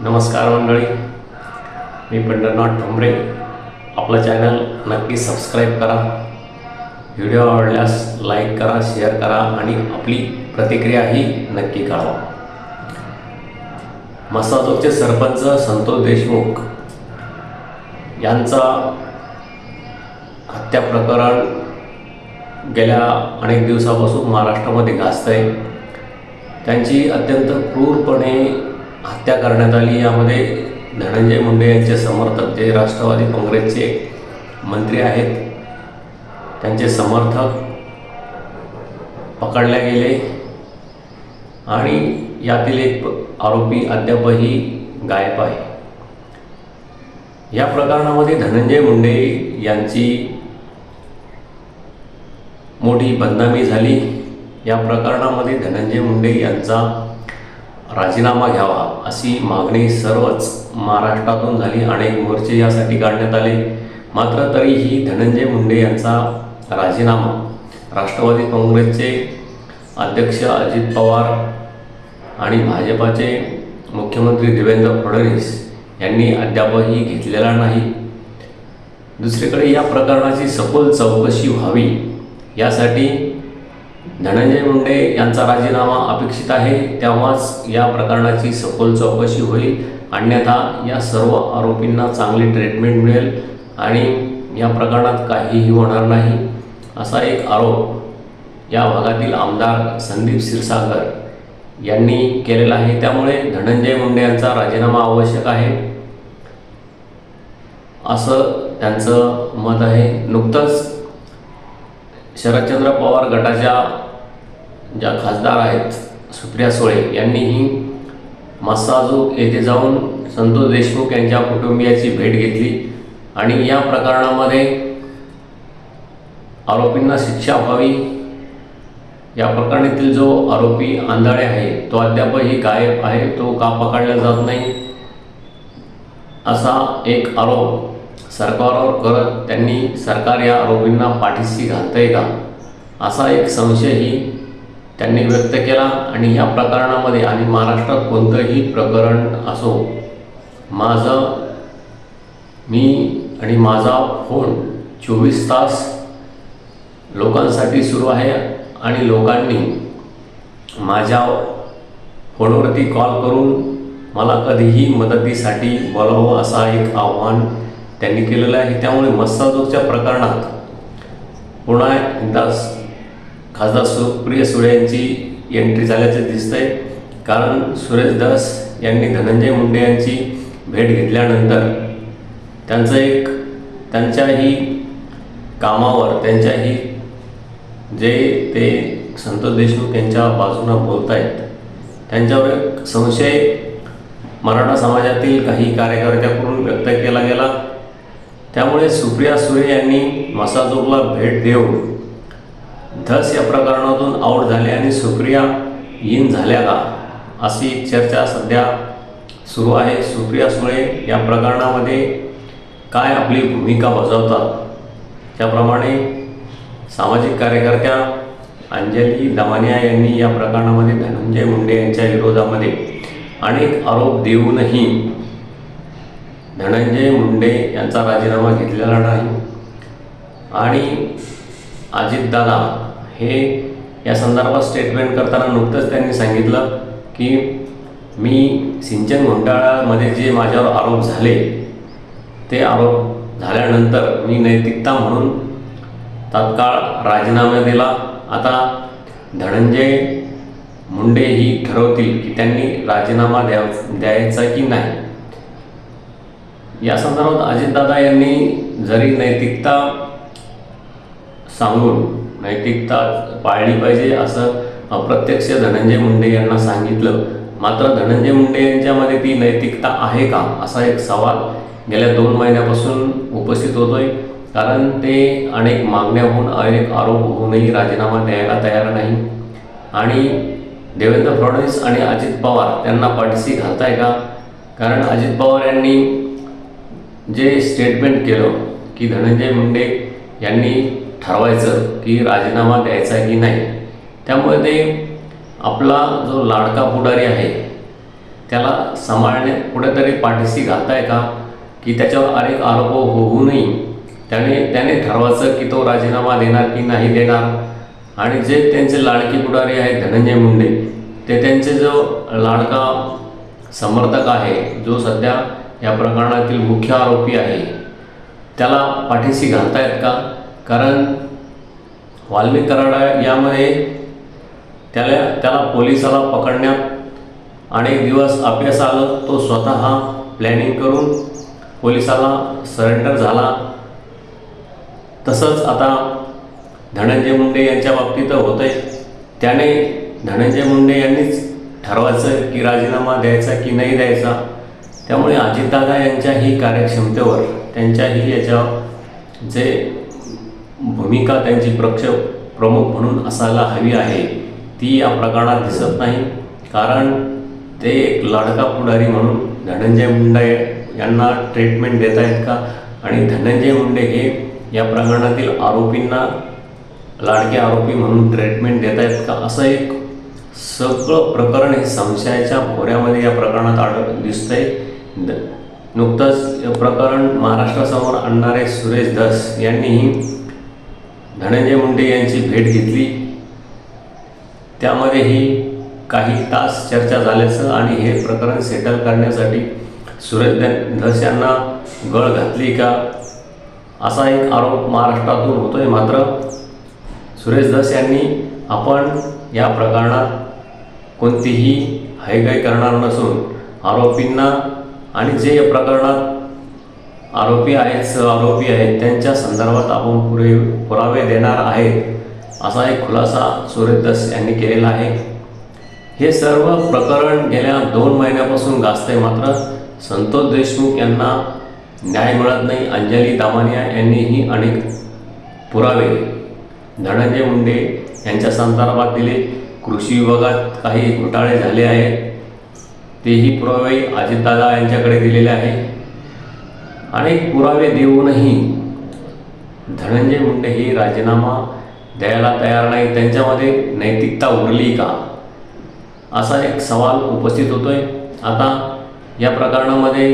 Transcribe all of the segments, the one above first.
नमस्कार मंडळी, मी पंढरनाथ ठोंबरे. आपलं चॅनल नक्की सबस्क्राईब करा. व्हिडिओ आवडल्यास लाईक करा, शेअर करा आणि आपली प्रतिक्रियाही नक्की कळवा. मसाजोगचे सरपंच संतोष देशमुख यांचा हत्या प्रकरण गेल्या अनेक दिवसापासून महाराष्ट्रामध्ये गाजतंय. त्यांची अत्यंत क्रूरपणे हत्या करण्यात आली. यामध्ये धनंजय मुंडे यांचे समर्थक, जे राष्ट्रवादी काँग्रेसचे मंत्री आहेत, त्यांचे समर्थक पकडले गेले आणि यातील एक आरोपी अद्यापही गायब आहे. या प्रकरणामध्ये धनंजय मुंडे यांची मोठी बदनामी झाली. या प्रकरणामध्ये धनंजय मुंडे यांचा राजीनामा घ्यावा अशी मागणी सर्वच महाराष्ट्रातून झाली. अनेक मोर्चे यासाठी काढण्यात आले. मात्र तरीही धनंजय मुंडे यांचा राजीनामा राष्ट्रवादी काँग्रेसचे अध्यक्ष अजित पवार आणि भाजपाचे मुख्यमंत्री देवेंद्र फडणवीस यांनी अद्यापही घेतलेला नाही. दुसरीकडे या प्रकरणाची सखोल चौकशी व्हावी यासाठी धनंजय मुंडे यांचा राजीनामा अपेक्षित आहे. तेव्हाच या प्रकरणाची सखोल चौकशी होईल. अन्यथा या सर्व आरोपींना चांगली ट्रीटमेंट मिळेल आणि या प्रकरणात काहीही होणार नाही, असा एक आरोप या भागातील आमदार संदीप क्षीरसागर यांनी केलेला आहे. त्यामुळे धनंजय मुंडे यांचा राजीनामा आवश्यक आहे असं त्यांचं मत आहे. नुकतंच शरदचंद्र पवार गटाच्या ज्या खासदार आहेत सुप्रिया सुळे यांनीही मसाजोग येथे जाऊन संतोष देशमुख यांच्या कुटुंबियाची भेट घेतली आणि या प्रकरणामध्ये आरोपींना शिक्षा व्हावी. या प्रकरणातील जो आरोपी आंधळे आहे तो अद्यापही गायब आहे, तो का पकडला जात नाही असा एक आरोप सरकारवर करत त्यांनी सरकार या आरोपींना पाठीशी घालतंय का असा एक संशयही त्यांनी व्यक्त केला. आणि या प्रकरणामध्ये आणि महाराष्ट्रात कोणतंही प्रकरण असो, मी आणि माझा फोन 24 तास लोकांसाठी सुरू आहे आणि लोकांनी माझ्या फोनवरती कॉल करून मला कधीही मदतीसाठी बोलावं असा एक आव्हान त्यांनी केलेलं आहे. त्यामुळे मसाजोगच्या प्रकरणात पुन्हा एकदा खासदार सुप्रिया सुळे यांची एंट्री झाल्याचे दिसतंय. कारण सुरेश धस यांनी धनंजय मुंडे यांची भेट घेतल्यानंतर त्यांच्याही कामावर, त्यांच्याही जे ते संतोष देशमुख यांच्या बाजूनं बोलत आहेत त्यांच्यावर एक संशय मराठा समाजातील काही कार्यकर्त्यांकडून व्यक्त केला गेला. त्यामुळे सुप्रिया सुळे यांनी मसाजोगला भेट देऊन धस या प्रकरणातून आऊट झाले आणि सुप्रिया इन झाल्या का अशी चर्चा सध्या सुरू आहे. सुप्रिया सुळे या प्रकरणामध्ये काय आपली भूमिका बजावतात, त्याप्रमाणे सामाजिक कार्यकर्त्या अंजली दमानिया यांनी या प्रकरणामध्ये धनंजय मुंडे यांच्या विरोधामध्ये अनेक आरोप देऊनही धनंजय मुंडे यांचा राजीनामा घेतलेला नाही. आणि अजितदादा हे या संदर्भात स्टेटमेंट करताना नुकतंच त्यांनी सांगितलं की मी सिंचन घोटाळ्यामध्ये जे माझ्यावर आरोप झाले ते आरोप झाल्यानंतर मी नैतिकता म्हणून तात्काळ राजीनामा दिला. आता धनंजय मुंडे ही ठरवतील की त्यांनी राजीनामा द्यायचा की नाही. या संदर्भात अजितदादा यांनी जरी नैतिकता सांगून नैतिकता पाळली पाहिजे असं अप्रत्यक्ष धनंजय मुंडे यांना सांगितलं, मात्र धनंजय मुंडे यांच्यामध्ये ती नैतिकता आहे का असा एक सवाल गेल्या 2 महिन्यापासून उपस्थित होतोय. कारण ते अनेक मागण्या होऊन, अनेक आरोप होऊनही राजीनामा द्यायला तयार नाही. आणि देवेंद्र फडणवीस आणि अजित पवार त्यांना पाठीशी घालताय का? कारण अजित पवार यांनी जे स्टेटमेंट केलं की धनंजय मुंडे यांनी ठरवायचं की राजीनामा द्यायचा की नाही, त्यामुळे ते आपला जो लाडका पुढारी आहे त्याला सांभाळणे कुठेतरी पाठीशी घालताय का, की त्याच्यावर अनेक आरोप होऊनही त्याने ठरवायचं की तो राजीनामा देणार की नाही देणार. आणि जे त्यांचे लाडके पुढारी आहेत धनंजय मुंडे, ते त्यांचे जो लाडका समर्थक आहे, जो सध्या या प्रकरणातील मुख्य आरोपी आहे, त्याला पाठीशी घालतायत का? कारण वाल्मिक कराड यामध्ये त्याला पोलिसाला पकडण्यात अनेक दिवस अपयश आलं. तो स्वतः प्लॅनिंग करून पोलिसाला सरेंडर झाला. तसंच आता धनंजय मुंडे यांच्या बाबतीत होतं आहे. त्याने धनंजय मुंडे यांनीच ठरवायचं की राजीनामा द्यायचा की नाही द्यायचा. त्यामुळे अजितदादा यांच्याही कार्यक्षमतेवर, त्यांच्याही याच्या जे भूमिका त्यांची प्रमुख म्हणून असायला हवी आहे, ती या प्रकरणात दिसत नाही. कारण ते एक लाडका पुढारी म्हणून धनंजय मुंडे यांना ट्रीटमेंट देत आहेत का? आणि धनंजय मुंडे हे या प्रकरणातील आरोपींना लाडके आरोपी म्हणून ट्रीटमेंट देत आहेत का? असं एक सगळं प्रकरण हे संशयाच्या भोवऱ्यामध्ये या प्रकरणात दिसतंय. नुकतंच प्रकरण महाराष्ट्रासमोर आणणारे सुरेश धस यांनीही धनंजय मुंडे यांची भेट घेतली. त्यामध्येही काही तास चर्चा झाल्याचं आणि हे प्रकरण सेटल करण्यासाठी सुरेश धस यांना गळ घातली का, असा एक आरोप महाराष्ट्रातून होतोय. मात्र सुरेश धस यांनी आपण या प्रकरणात कोणतीही हयगय करणार नसून आरोपींना आणि जे या प्रकरणात आरोपी आहेत, सहआरोपी आहेत, त्यांच्या संदर्भात आपण पुरावे देणार आहेत, असा एक खुलासा सुरेश धस यांनी केलेला आहे. हे सर्व प्रकरण गेल्या 2 महिन्यापासून गाजतंय. मात्र संतोष देशमुख यांना न्याय मिळत नाही. अंजली दामानिया यांनीही अनेक पुरावे धनंजय मुंडे यांच्या संदर्भात दिले. कृषी विभागात काही घोटाळे झाले आहेत, तेही पुरावे अजितदादा यांच्याकडे दिलेले आहे. अनेक पुरावे देऊनही धनंजय मुंडे ही राजीनामा द्यायला तयार नाही. त्यांच्यामध्ये नैतिकता उरली का, असा एक सवाल उपस्थित होतोय. आता या प्रकरणामध्ये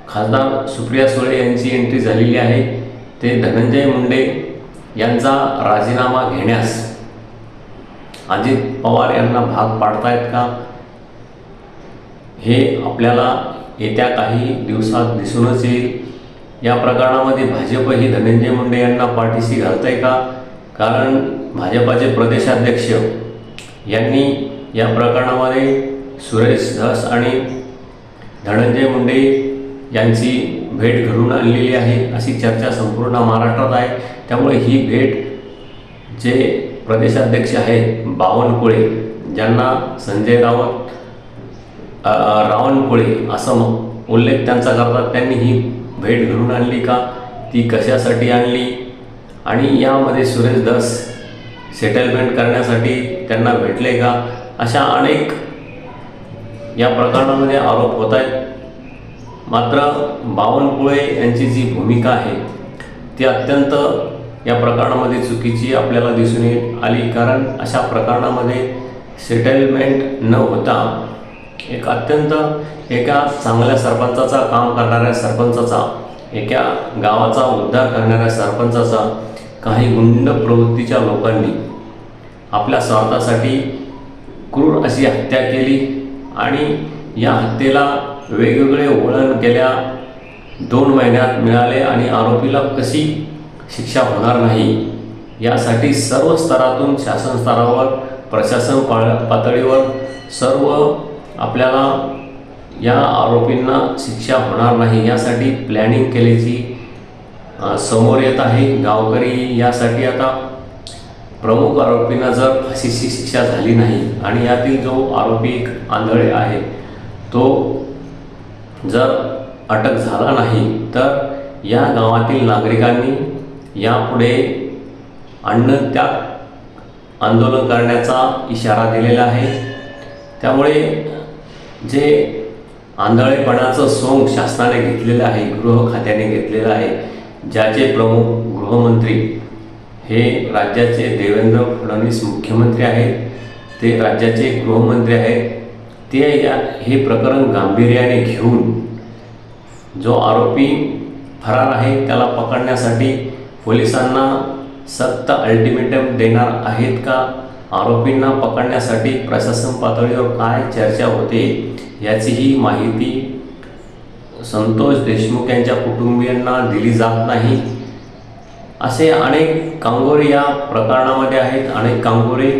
खासदार सुप्रिया सुळे यांची एंट्री झालेली आहे. ते धनंजय मुंडे यांचा राजीनामा घेण्यास अजित पवार यांना भाग पाडतायत का, हे आपल्याला येत्या काही दिवसात दिसूनच येईल. या प्रकरणामध्ये भाजपही धनंजय मुंडे यांना पाठीशी घालतंय का? कारण भाजपाचे प्रदेशाध्यक्ष यांनी या प्रकरणामध्ये सुरेश धस आणि धनंजय मुंडे यांची भेट घडून आणलेली आहे, अशी चर्चा संपूर्ण महाराष्ट्रात आहे. त्यामुळे ही भेट जे प्रदेशाध्यक्ष आहेत बावनकुळे, ज्यांना संजय राऊत रावणकुळे असं उल्लेख त्यांचा करतात, त्यांनी ही भेट घडून आणली का, ती कशासाठी आणली, आणि यामध्ये सुरेश धस सेटलमेंट करण्यासाठी त्यांना भेटले का, अशा अनेक या प्रकरणामध्ये आरोप होत आहेत. मात्र बावनकुळे यांची जी भूमिका आहे ती अत्यंत या प्रकरणामध्ये चुकीची आपल्याला दिसून आली. कारण अशा प्रकरणामध्ये सेटलमेंट न होता एक अत्यंत एका चांगल्या सरपंचाचा, काम करणाऱ्या सरपंचाचा, एका गावाचा उद्धार करणाऱ्या सरपंचाचा काही गुंड प्रवृत्तीच्या लोकांनी आपल्या स्वार्थासाठी क्रूर अशी हत्या केली. आणि या हत्येला वेगवेगळे वळण गेल्या 2 महिन्यात मिळाले आणि आरोपीला कशी शिक्षा होणार नाही यासाठी सर्व स्तरातून, शासन स्तरावर, प्रशासन पातळीवर सर्व आपल्याला या आरोपींना शिक्षा होणार नाही यासाठी प्लॅनिंग केल्याची समोर येत आहे. गावकरी यासाठी आता प्रमुख आरोपींना जर फाशीची शिक्षा झाली नाही आणि यातील जो आरोपी आंधळे आहे तो जर अटक झाला नाही तर या गावातील नागरिकांनी यापुढे अन्नत्याग आंदोलन करण्याचा इशारा दिलेला आहे. त्यामुळे जे आंधळेपणाचं सोंग शासनाने घेतलेलं आहे, गृह खात्याने घेतलेलं आहे, ज्याचे प्रमुख गृहमंत्री हे राज्याचे देवेंद्र फडणवीस मुख्यमंत्री आहेत, ते राज्याचे गृहमंत्री आहेत, हे प्रकरण गांभीर्याने घेऊन जो आरोपी फरार आहे त्याला पकडण्यासाठी पोलिसांना सक्त अल्टिमेटम देणार आहेत का, आरोपींना पकडण्यासाठी प्रशासन पातळीवर काय चर्चा होते याचीही माहिती संतोष देशमुख यांच्या कुटुंबियांना दिली जात नाही। असे अनेक कांगोरे या प्रकरणामध्ये आहेत। अनेक कांगोरे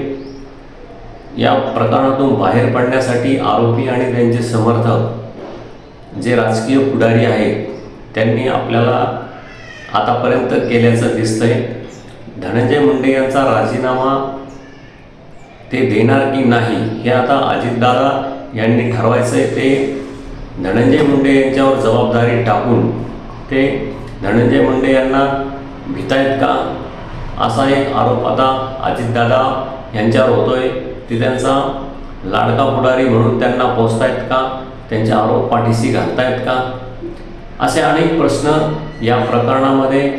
या प्रकरणातून बाहेर पडण्यासाठी आरोपी आणि त्यांचे समर्थक जे राजकीय पुढारी आहेत त्यांनी आपल्याला आतापर्यंत केल्याचं दिसतंय। धनंजय मुंडे यांचा राजीनामा ते देणार की नाही हे आता अजितदादा यांनी ठरवायचं आहे। ते धनंजय मुंडे यांच्यावर जबाबदारी टाकून ते धनंजय मुंडे यांना भीतायत का असा एक आरोप आता अजितदादा यांच्यावर होतोय। ते त्यांचा लाडका पुढारी म्हणून त्यांना पोचतायत का, त्यांचे आरोप पाठीशी घालतायत का, असे अनेक प्रश्न या प्रकरणामध्ये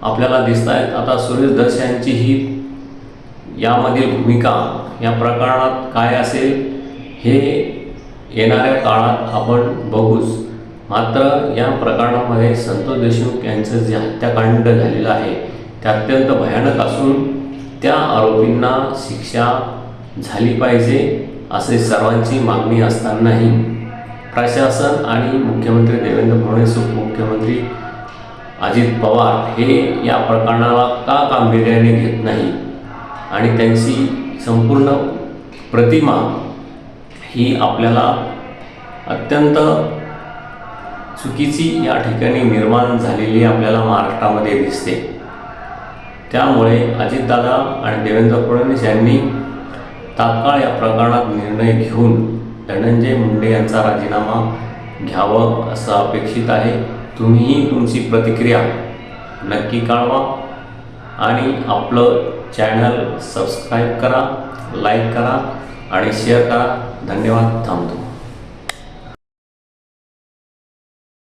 आपल्याला दिसत आहेत। आता सुरेश धस यांचीही यामधील भूमिका या प्रकरणात काय असेल हे येणाऱ्या काळात आपण बघूच। मात्र या प्रकरणामध्ये संतोष देशमुख यांचं जे हत्याकांड झालेलं आहे ते अत्यंत भयानक असून त्या आरोपींना शिक्षा झाली पाहिजे असे सर्वांची मागणी असतानाही प्रशासन आणि मुख्यमंत्री देवेंद्र फडणवीस उपमुख्यमंत्री अजित पवार हे या प्रकरणाला का गांभीर्याने घेत नाही आणि त्यांची संपूर्ण प्रतिमा ही आपल्याला अत्यंत चुकीची या ठिकाणी निर्माण झालेली आपल्याला महाराष्ट्रामध्ये दिसते। त्यामुळे अजितदादा आणि देवेंद्र फडणवीस यांनी तात्काळ या प्रकरणात निर्णय घेऊन धनंजय मुंडे यांचा राजीनामा घ्यावं असं अपेक्षित आहे। तुम्हीही तुमची प्रतिक्रिया नक्की कळवा आणि आपलं चॅनल सबस्क्राईब करा, लाईक करा आणि शेअर करा। धन्यवाद। थांबतो।